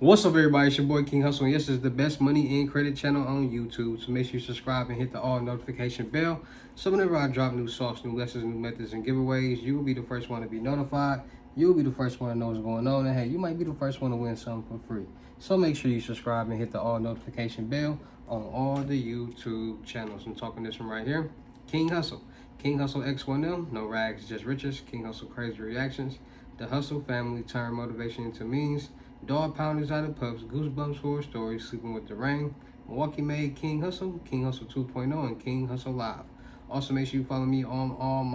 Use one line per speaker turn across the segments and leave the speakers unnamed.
What's up, everybody? It's your boy King Hustle, and yes, this is the best money and credit channel on YouTube. So make sure you subscribe and hit the all notification bell. So whenever I drop new sauce, new lessons, new methods, and giveaways, you will be the first one to be notified. You'll be the first one to know what's going on, and hey, you might be the first one to win something for free. So make sure you subscribe and hit the all notification bell on all the YouTube channels. I'm talking this one right here, King Hustle. King Hustle X1M, no rags, just riches. King Hustle crazy reactions. The Hustle family turn motivation into means. Dog pounders out of pups, goosebumps horror stories, sleeping with the rain. Milwaukee made King Hustle 2.0, and King Hustle Live. Also, make sure you follow me on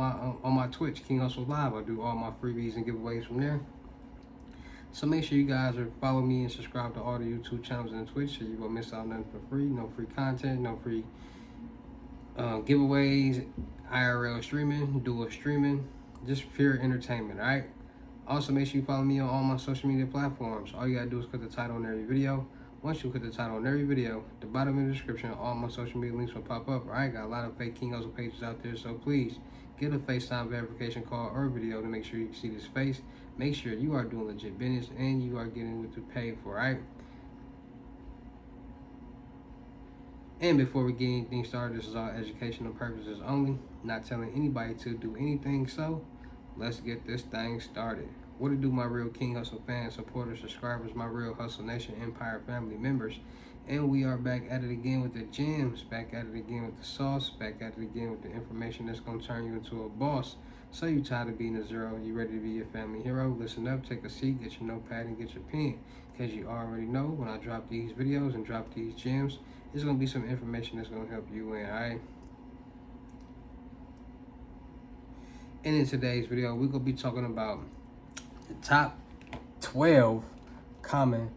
my Twitch, King Hustle Live. I do all my freebies and giveaways from there. So make sure you guys are follow me and subscribe to all the YouTube channels and Twitch, so you won't miss out nothing for free. No free content, no free giveaways, IRL streaming, dual streaming, just pure entertainment. All right. Also, make sure you follow me on all my social media platforms. All you gotta do is click the title on every video. Once you click the title on every video, the bottom of the description, all my social media links will pop up. All right, got a lot of fake King Hustle pages out there, so please get a FaceTime verification call or video to make sure you can see this face. Make sure you are doing legit business and you are getting what you paid for. All right. And before we get anything started, this is all educational purposes only. Not telling anybody to do anything, so let's get this thing started. What to do, my real King Hustle fans, supporters, subscribers, my real Hustle Nation Empire family members. And we are back at it again with the gems, back at it again with the sauce, back at it again with the information that's going to turn you into a boss. So you tired of being a zero, you ready to be your family hero? Listen up, take a seat, get your notepad and get your pen. Because you already know when I drop these videos and drop these gems, there's going to be some information that's going to help you win, all right? And in today's video, we're going to be talking about the top 12 common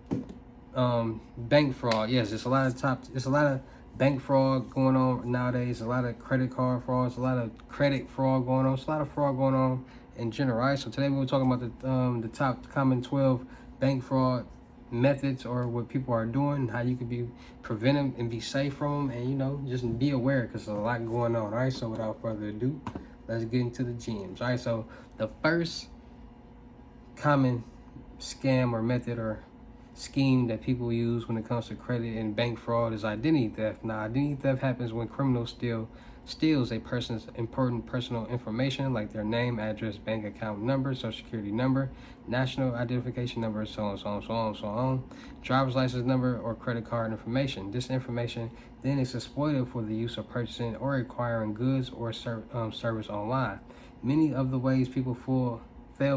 bank fraud. Yes, there's a lot of bank fraud going on nowadays, a lot of credit card frauds, a lot of credit fraud going on, a lot of fraud going on in general, right? So today we're talking about the top common 12 bank fraud methods, or what people are doing, and how you can prevent them and be safe from them, and just be aware, because there's a lot going on. All right, so without further ado, let's get into the gems. All right, so the first common scam or method or scheme that people use when it comes to credit and bank fraud is identity theft. Now, identity theft happens when criminals steals a person's important personal information, like their name, address, bank account number, social security number, national identification number, so on, driver's license number, or credit card information. This information then is exploited for the use of purchasing or acquiring goods or service online. Many of the ways people fall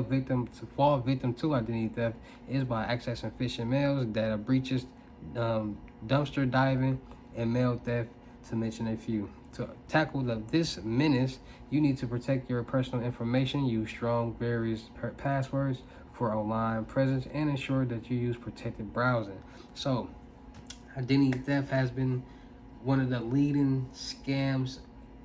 victim to identity theft is by accessing phishing mails, data breaches, dumpster diving, and mail theft, to mention a few. To tackle this menace, you need to protect your personal information, use strong various passwords for online presence, and ensure that you use protected browsing. So, identity theft has been one of the leading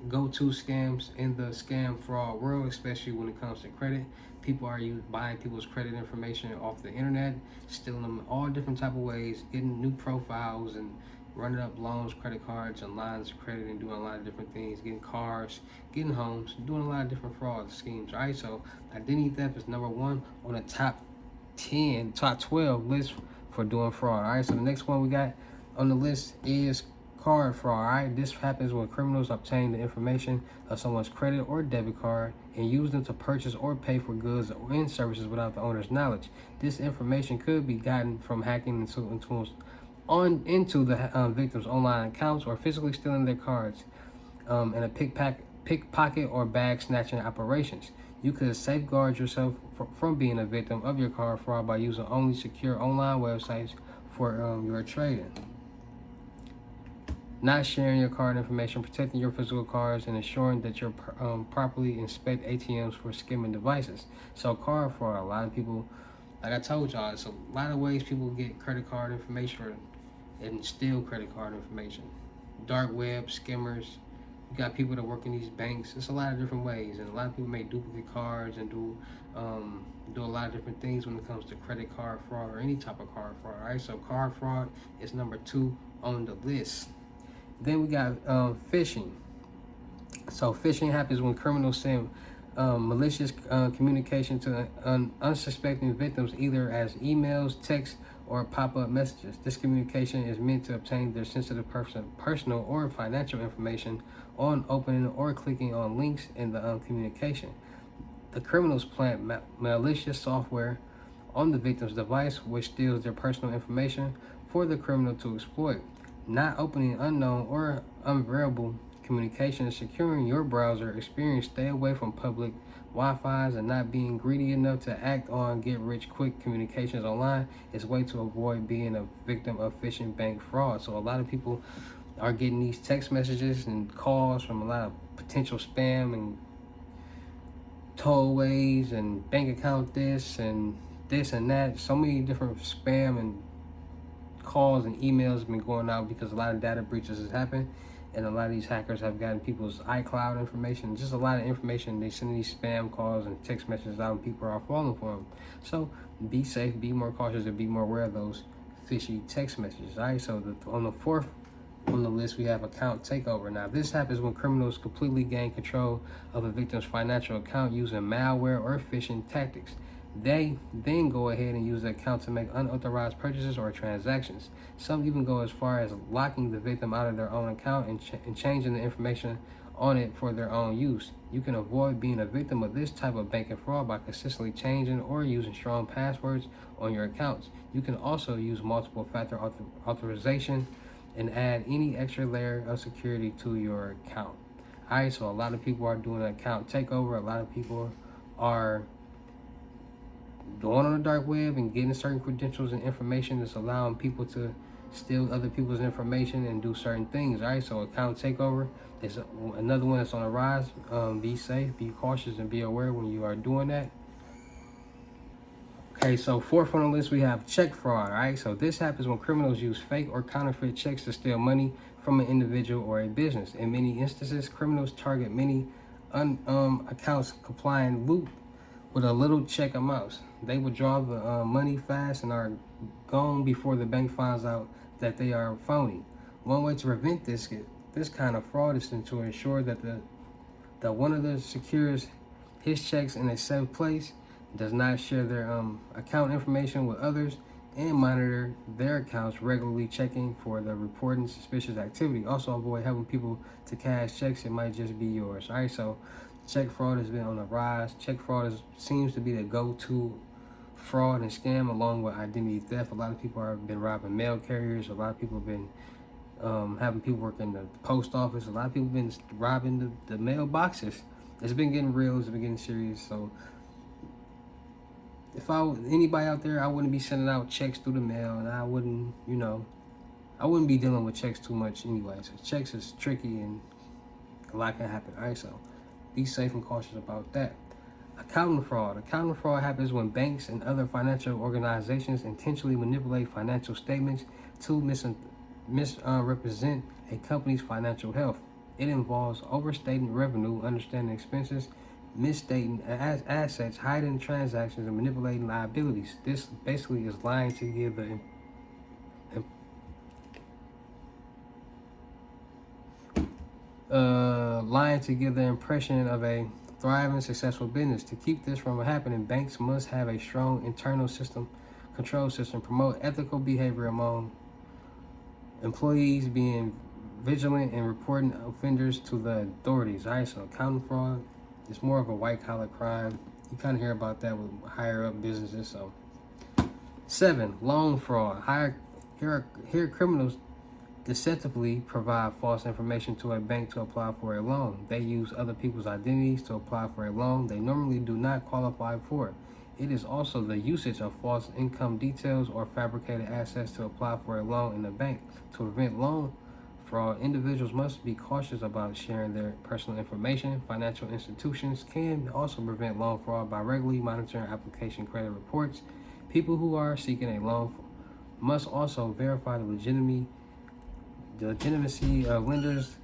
go-to scams in the scam fraud world, especially when it comes to credit. People are buying people's credit information off the internet, stealing them in all different type of ways, getting new profiles and running up loans, credit cards, and lines of credit, and doing a lot of different things, getting cars, getting homes, doing a lot of different fraud schemes. All right, so identity theft is number one on the top 12 list for doing fraud. All right, so the next one we got on the list is card fraud. All right, this happens when criminals obtain the information of someone's credit or debit card and use them to purchase or pay for goods and services without the owner's knowledge. This information could be gotten from hacking into the victim's online accounts, or physically stealing their cards in a pickpocket or bag snatching operations. You could safeguard yourself from being a victim of your card fraud by using only secure online websites for your trading. Not sharing your card information, protecting your physical cards, and ensuring that you properly inspect ATMs for skimming devices. So card fraud, a lot of people, like I told y'all, it's a lot of ways people get credit card information and steal credit card information. Dark web, skimmers, you got people that work in these banks. It's a lot of different ways, and a lot of people make duplicate cards and do a lot of different things when it comes to credit card fraud or any type of card fraud. All right, so card fraud is number 2 on the list. Then we got phishing. So phishing happens when criminals send malicious communication to unsuspecting victims, either as emails, texts, or pop-up messages. This communication is meant to obtain their sensitive personal or financial information on opening or clicking on links in the communication. The criminals plant malicious software on the victim's device, which steals their personal information for the criminal to exploit. Not opening unknown or unverifiable communications, securing your browser experience, stay away from public Wi-Fi's, and not being greedy enough to act on get-rich-quick communications online is a way to avoid being a victim of phishing bank fraud. So a lot of people are getting these text messages and calls from a lot of potential spam and tollaways and bank account this and that. So many different spam and calls and emails have been going out because a lot of data breaches has happened, and a lot of these hackers have gotten people's iCloud information, just a lot of information. They send these spam calls and text messages out, and people are falling for them. So be safe, be more cautious, and be more aware of those fishy text messages. All right, so on the fourth on the list, we have account takeover. Now, this happens when criminals completely gain control of a victim's financial account using malware or phishing tactics. They then go ahead and use the account to make unauthorized purchases or transactions. Some even go as far as locking the victim out of their own account and changing the information on it for their own use. You can avoid being a victim of this type of banking fraud by consistently changing or using strong passwords on your accounts. You can also use multiple factor authorization and add any extra layer of security to your account. All right, so a lot of people are doing an account takeover. A lot of people are going on the dark web and getting certain credentials and information that's allowing people to steal other people's information and do certain things. All right, so account takeover is another one that's on the rise. Be safe, be cautious, and be aware when you are doing that. Okay, so fourth on the list, we have check fraud. All right, so this happens when criminals use fake or counterfeit checks to steal money from an individual or a business. In many instances, criminals target many accounts compliant loop with a little check amounts. They withdraw the money fast and are gone before the bank finds out that they are phony. One way to prevent this kind of fraud is to ensure that the one of the secures his checks in a safe place, does not share their account information with others, and monitor their accounts regularly, checking for the reporting suspicious activity. Also avoid helping people to cash checks. It might just be yours. All right, so check fraud has been on the rise. Check fraud seems to be the go-to fraud and scam, along with identity theft. A lot of people have been robbing mail carriers. A lot of people have been having people work in the post office. A lot of people have been robbing the mailboxes. It's been getting real. It's been getting serious. So if anybody out there, I wouldn't be sending out checks through the mail, and I wouldn't be dealing with checks too much anyway. So checks is tricky and a lot can happen. All right, so be safe and cautious about that. Accounting fraud. Accounting fraud happens when banks and other financial organizations intentionally manipulate financial statements to misrepresent a company's financial health. It involves overstating revenue, understanding expenses, misstating assets, hiding transactions, and manipulating liabilities. This basically is lying to give the impression of a thriving, successful business. To keep this from happening, banks must have a strong internal control system, promote ethical behavior among employees, being vigilant and reporting offenders to the authorities. All right, so accounting fraud is more of a white-collar crime. You kind of hear about that with higher-up businesses. So 7, loan fraud. Here criminals deceptively provide false information to a bank to apply for a loan. They use other people's identities to apply for a loan they normally do not qualify for. It is also the usage of false income details or fabricated assets to apply for a loan in the bank. To prevent loan fraud, individuals must be cautious about sharing their personal information. Financial institutions can also prevent loan fraud by regularly monitoring application credit reports. People who are seeking a loan must also verify the legitimacy of lenders.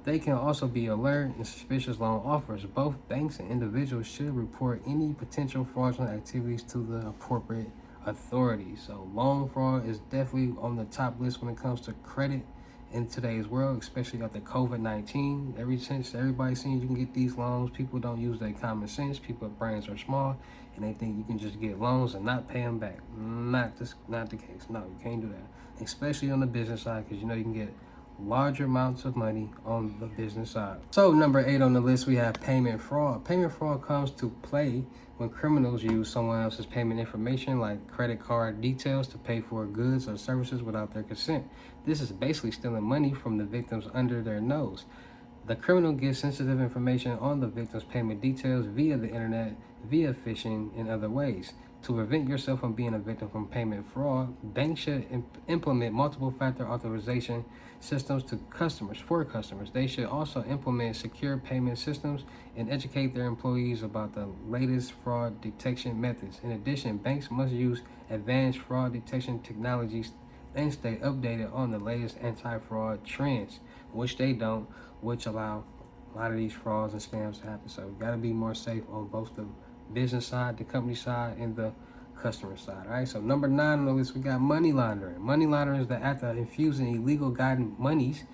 They can also be alert and suspicious loan offers. Both banks and individuals should report any potential fraudulent activities to the appropriate authorities. So loan fraud is definitely on the top list when it comes to credit in today's world, especially after COVID-19. Since everybody's seen you can get these loans, people don't use their common sense. People's brains are small, and they think you can just get loans and not pay them back. Not the case. No, you can't do that, especially on the business side, because you know you can get larger amounts of money on the business side. So number 8 on the list, we have payment fraud. Payment fraud comes to play when criminals use someone else's payment information like credit card details to pay for goods or services without their consent. This is basically stealing money from the victims under their nose. The criminal gets sensitive information on the victim's payment details via the internet, via phishing, and other ways. To prevent yourself from being a victim from payment fraud, banks should implement multiple factor authorization systems for customers. They should also implement secure payment systems and educate their employees about the latest fraud detection methods. In addition, banks must use advanced fraud detection technologies and stay updated on the latest anti-fraud trends, which they don't, which allow a lot of these frauds and scams to happen. So we got to be more safe on both the business side, the company side, and the customer side. All right, so number 9 on the list, we got money laundering. Money laundering is the act of infusing illegal guided monies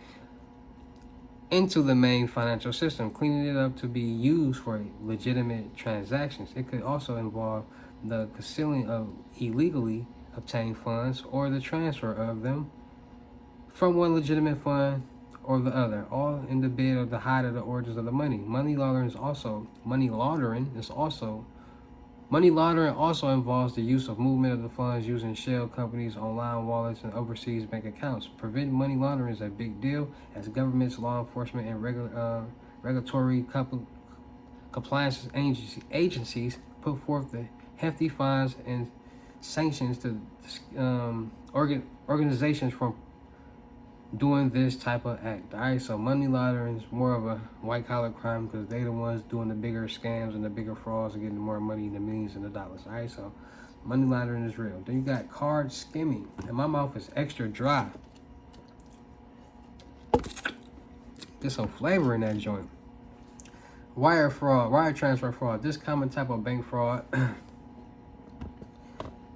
into the main financial system, cleaning it up to be used for legitimate transactions. It could also involve the concealing of illegally obtained funds or the transfer of them from one legitimate fund or the other, all in the bid of the hide of the origins of the money. Money laundering also involves the use of movement of the funds using shell companies, online wallets, and overseas bank accounts. Preventing money laundering is a big deal as governments, law enforcement, and regulatory compliance agencies put forth the hefty fines and sanctions to organizations from doing this type of act. All right, so money laundering is more of a white collar crime because they the ones doing the bigger scams and the bigger frauds and getting more money, the millions and the dollars. All right, so money laundering is real. Then you got card skimming, and my mouth is extra dry. Get some flavor in that joint. Wire fraud, wire transfer fraud. This common type of bank fraud.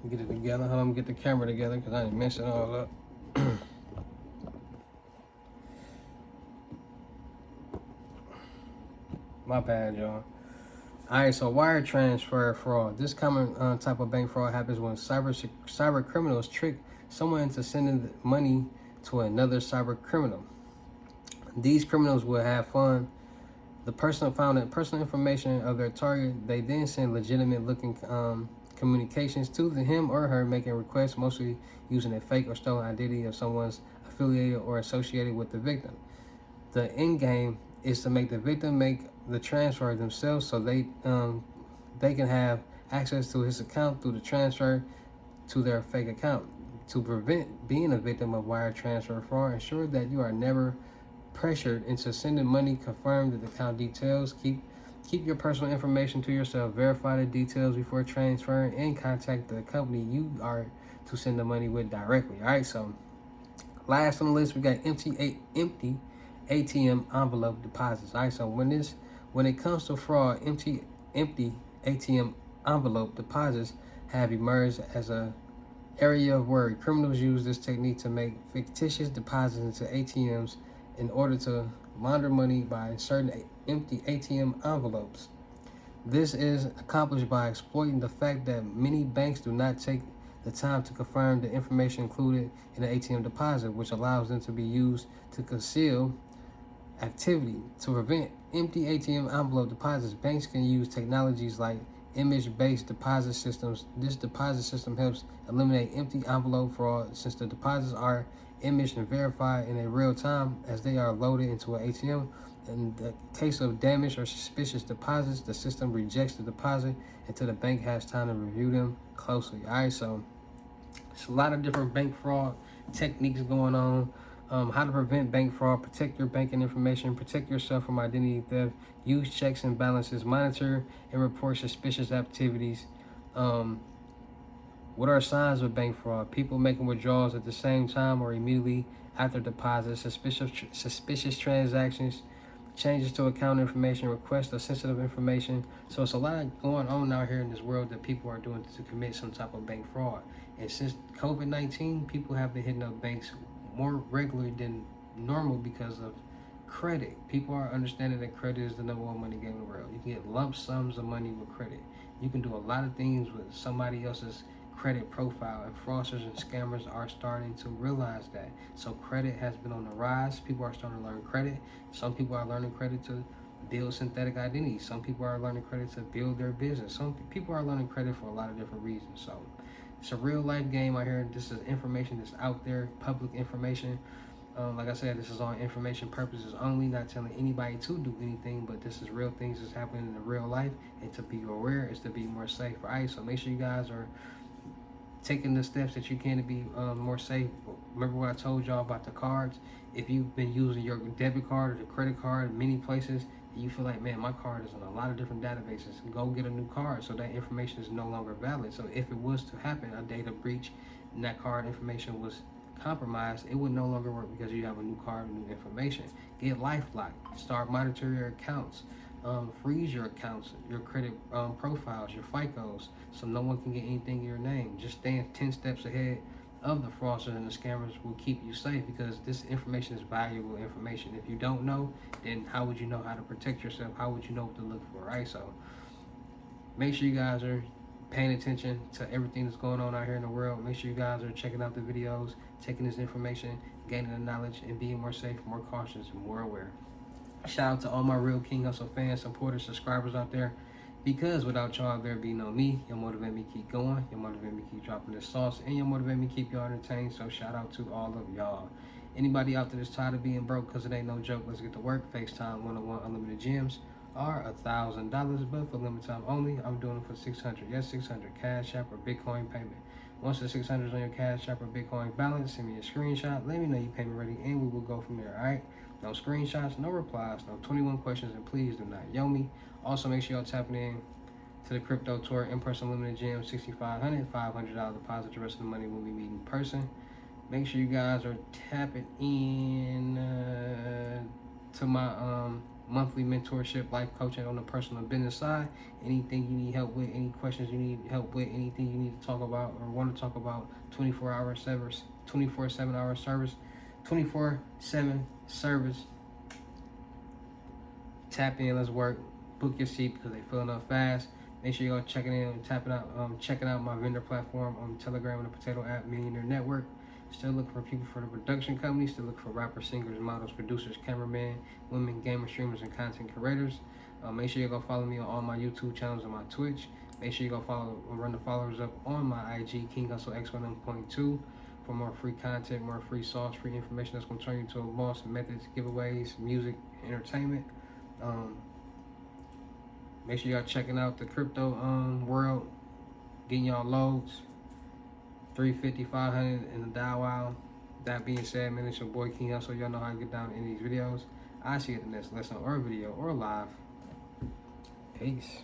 Get it together. Hold on, get the camera together because I didn't mess it all up. My bad, y'all. Alright, so wire transfer fraud. This common type of bank fraud happens when cyber criminals trick someone into sending money to another cyber criminal. These criminals will have fun. The person found that personal information of their target. They then send legitimate looking communications to him or her, making requests, mostly using a fake or stolen identity of someone's affiliated or associated with the victim. The end game is to make the victim make the transfer themselves so they can have access to his account through the transfer to their fake account. To prevent being a victim of wire transfer fraud, ensure that you are never pressured into sending money. Confirm the account details. Keep your personal information to yourself. Verify the details before transferring and contact the company you are to send the money with directly. All right, so last on the list, we got empty ATM envelope deposits. All right, so when it comes to fraud, empty ATM envelope deposits have emerged as a area of worry. Criminals use this technique to make fictitious deposits into ATMs in order to launder money by inserting empty ATM envelopes. This is accomplished by exploiting the fact that many banks do not take the time to confirm the information included in the ATM deposit, which allows them to be used to conceal activity. To prevent empty ATM envelope deposits, banks can use technologies like image-based deposit systems. This deposit system helps eliminate empty envelope fraud since the deposits are imaged and verified in a real time as they are loaded into an ATM. In the case of damaged or suspicious deposits, the system rejects the deposit until the bank has time to review them closely. All right, so it's a lot of different bank fraud techniques going on. How to prevent bank fraud, protect your banking information, protect yourself from identity theft, use checks and balances, monitor and report suspicious activities. What are signs of bank fraud? People making withdrawals at the same time or immediately after deposits, suspicious transactions, changes to account information, requests of sensitive information. So it's a lot going on out here in this world that people are doing to commit some type of bank fraud. And since COVID-19, people have been hitting up banks more regularly than normal because of credit. People are understanding that credit is the number one money game in the world. You can get lump sums of money with credit. You can do a lot of things with somebody else's credit profile, and fraudsters and scammers are starting to realize that. So credit has been on the rise. People are starting to learn credit. Some people are learning credit to build synthetic identities. Some people are learning credit to build their business. Some people are learning credit for a lot of different reasons. So it's a real life game out here. This is information that's out there, public information. Like I said, this is on information purposes only, not telling anybody to do anything, but this is real things that's happening in real life, and to be aware is to be more safe, right? So make sure you guys are taking the steps that you can to be more safe. Remember what I told y'all about the cards? If you've been using your debit card or the credit card in many places, and you feel like, man, my card is on a lot of different databases, go get a new card so that information is no longer valid. So if it was to happen, a data breach, and that card information was compromised, it would no longer work because you have a new card and new information. Get LifeLock. Start monitoring your accounts. Freeze your accounts, your credit profiles, your FICOs, so no one can get anything in your name. Just staying 10 steps ahead of the fraudsters and the scammers will keep you safe, because this information is valuable information. If you don't know, then how would you know how to protect yourself? How would you know what to look for, right? So make sure you guys are paying attention to everything that's going on out here in the world. Make sure you guys are checking out the videos, taking this information, gaining the knowledge, and being more safe, more cautious, and more aware. Shout out to all my real King Hustle fans, supporters, subscribers out there, because without y'all, there'd be no me. You'll motivate me to keep going. You'll motivate me to keep dropping this sauce, and you'll motivate me to keep y'all entertained. So shout out to all of y'all. Anybody out there that's tired of being broke, because it ain't no joke, let's get to work. FaceTime 101 unlimited gems are $1,000, but for limited time only. I'm doing it for 600. Yes, 600. Cash App or Bitcoin payment. Once the 600 is on your Cash App or Bitcoin balance, send me a screenshot. Let me know you payment ready, and we will go from there. All right. No screenshots, no replies, no 21 questions, and please do not yo me. Also, make sure y'all tapping in to the crypto tour, in-person limited gem, $6,500, $500 deposit. The rest of the money will be meeting in person. Make sure you guys are tapping in to my monthly mentorship, life coaching on the personal business side. Anything you need help with, any questions you need help with, anything you need to talk about or want to talk about, 24-hour service, 24/7 service, 24/7 service. Tap in, let's work. Book your seat because they filling up fast. Make sure you go checking in and checking out my vendor platform on Telegram and the Potato App Millionaire Network. Still looking for people for the production company. Still looking for rappers, singers, models, producers, cameramen, women, gamer streamers, and content creators. Make sure you go follow me on all my YouTube channels and my Twitch. Make sure you go run the followers up on my IG, King Hustle X1M.2, for more free content, more free sauce, free information that's going to turn you into a boss, methods, giveaways, music, entertainment. Make sure y'all checking out the crypto world, getting y'all loads, 350, 500 in the dial wow. That being said, man, it's your boy King Hustle. Y'all know how to get down in these videos. I see you at the next lesson or video or live. Peace.